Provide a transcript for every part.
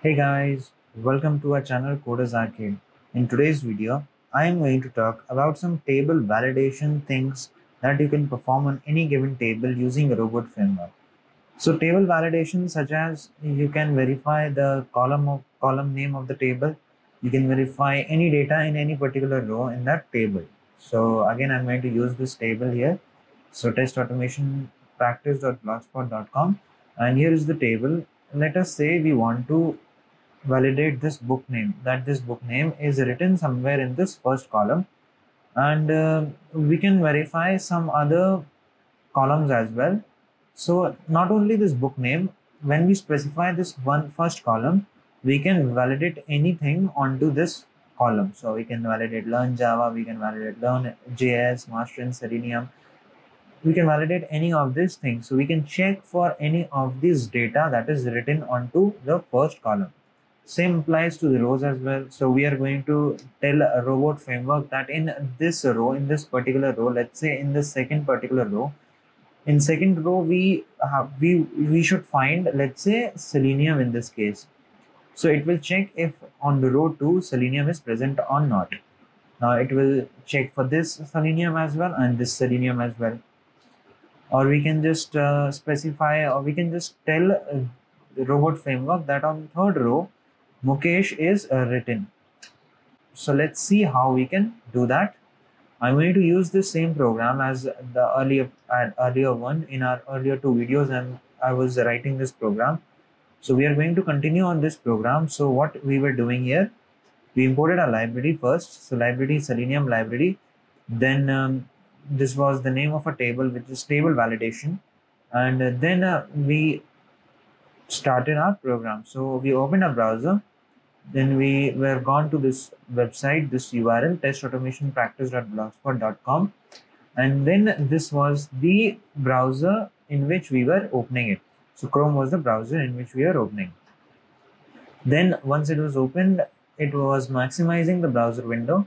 Hey guys, welcome to our channel Coders Arcade. In today's video, I am going to talk about some table validation things that you can perform on any given table using a robot framework. So table validation such as you can verify the column name of the table, you can verify any data in any particular row in that table. So again I'm going to use this table here. So test automation practice.blogspot.com, and here is the table. Let us say we want to validate this book name, that this book name is written somewhere in this first column, and we can verify some other columns as well. So not only this book name, when we specify this one first column, we can validate anything onto this column. So we can validate learn Java, we can validate learn JS, master in Selenium, we can validate any of these things. So we can check for any of this data that is written onto the first column. Same applies to the rows as well. So we are going to tell a robot framework that in this row, in this particular row, let's say in the second particular row, in second row we should find, let's say, Selenium in this case. So it will check if on the row 2 Selenium is present or not. Now it will check for this Selenium as well and this Selenium as well. Or we can just specify, or we can just tell the robot framework that on third row Mukesh is written. So let's see how we can do that. I'm going to use the same program as the earlier one. In our earlier two videos, and I was writing this program. So we are going to continue on this program. So what we were doing here, we imported a library first. So library Selenium library. Then this was the name of a table, which is table validation. And then we started our program. So we opened a browser. Then we were gone to this website, this URL, testautomationpractice.blogspot.com. And then this was the browser in which we were opening it. So Chrome was the browser in which we are opening. Then once it was opened, it was maximizing the browser window.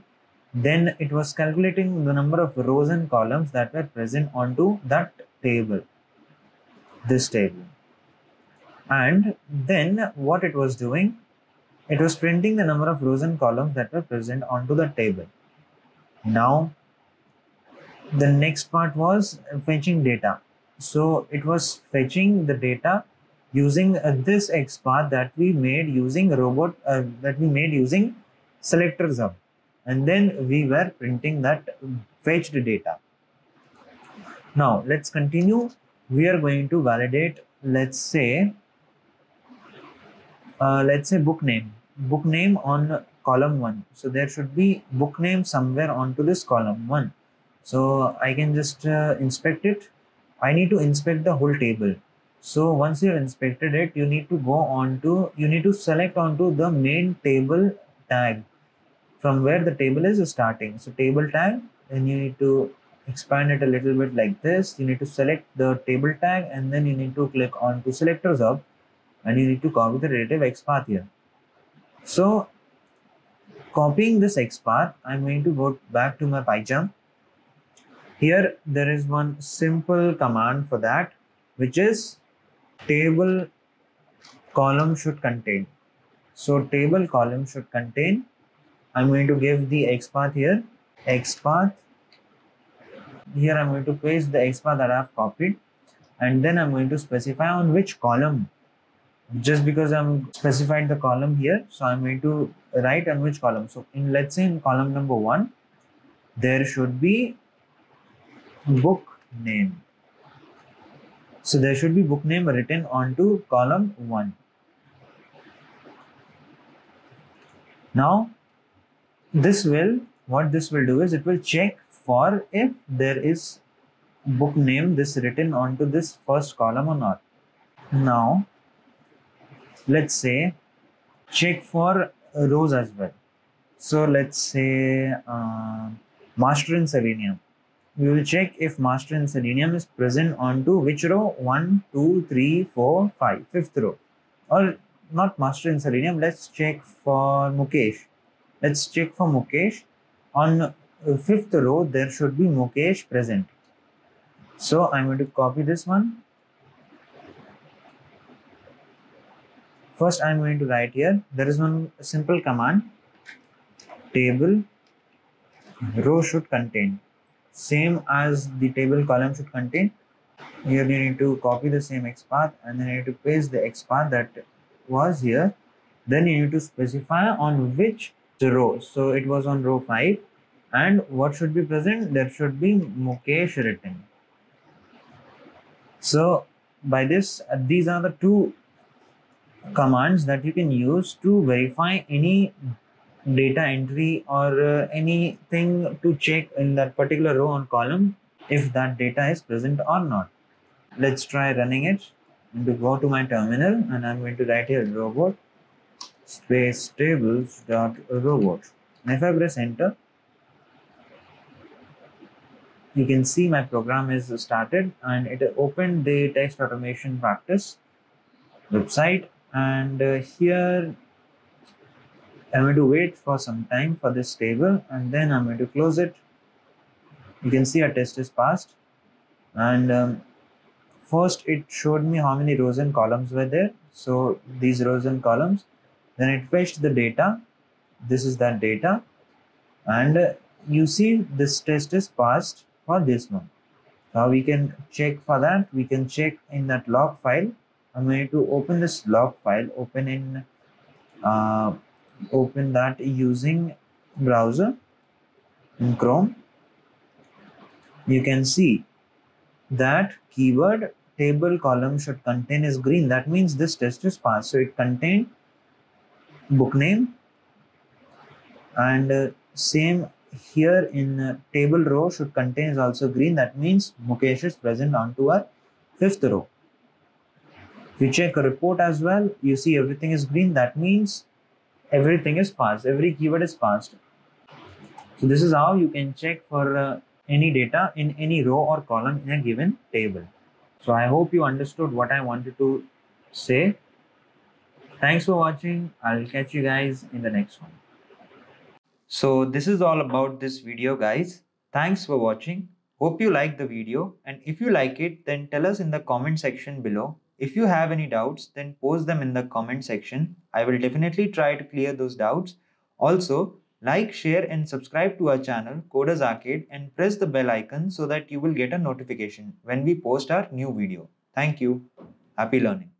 Then it was calculating the number of rows and columns that were present onto that table, this table. And then what it was doing, it was printing the number of rows and columns that were present onto the table. Now, the next part was fetching data. So it was fetching the data using this XPath that we made using selector sub, and then we were printing that fetched data. Now let's continue. We are going to validate, let's say book name on column 1. So there should be book name somewhere onto this column 1. So I can just inspect it. I need to inspect the whole table. So once you have inspected it, you need to select onto the main table tag from where the table is starting. So table tag, then you need to expand it a little bit like this. You need to select the table tag, and then you need to click on to selectors hub, and you need to copy the relative XPath here. So copying this XPath, I'm going to go back to my PyCharm. Here there is one simple command for that, which is table column should contain. So table column should contain. I'm going to give the XPath here. XPath. Here I'm going to paste the XPath that I've copied, and then I'm going to specify on which column. Just because I'm specified the column here, so I'm going to write on which column. So in, let's say, in column number 1, there should be book name. So there should be book name written onto column 1. Now what this will do is it will check for if there is book name this written onto this first column or not. Now let's say check for rows as well. So let's say master in Selenium. We will check if master in Selenium is present onto which row? 1, 2, 3, 4, 5, fifth row. Or not master in Selenium. Let's check for Mukesh. Let's check for Mukesh. On fifth row, there should be Mukesh present. So I'm going to copy this one. First, I'm going to write here, there is one simple command, table row should contain. Same as the table column should contain. Here you need to copy the same XPath and then you need to paste the XPath that was here. Then you need to specify on which row. So it was on row 5. And what should be present? There should be Mukesh written. So by this, these are the two commands that you can use to verify any data entry or anything to check in that particular row or column if that data is present or not. Let's try running it. I'm going to go to my terminal and I'm going to write here robot space tables dot robot. And if I press enter, you can see my program is started and it opened the text automation practice website. And here I'm going to wait for some time for this table and then I'm going to close it. You can see our test is passed. And first it showed me how many rows and columns were there. So these rows and columns, then it fetched the data. This is that data. And you see this test is passed for this one. Now we can check for that. We can check in that log file. I'm going to open this log file, open that using browser in Chrome. You can see that keyword table column should contain is green. That means this test is passed. So it contained book name and same here in table row should contain is also green. That means Mukesh is present onto our 5th row. If you check a report as well, you see everything is green. That means everything is passed. Every keyword is passed. So this is how you can check for any data in any row or column in a given table. So I hope you understood what I wanted to say. Thanks for watching. I'll catch you guys in the next one. So this is all about this video, guys. Thanks for watching. Hope you like the video, and if you like it, then tell us in the comment section below. If you have any doubts, then post them in the comment section. I will definitely try to clear those doubts. Also, like, share and subscribe to our channel Coders Arcade and press the bell icon so that you will get a notification when we post our new video. Thank you. Happy learning.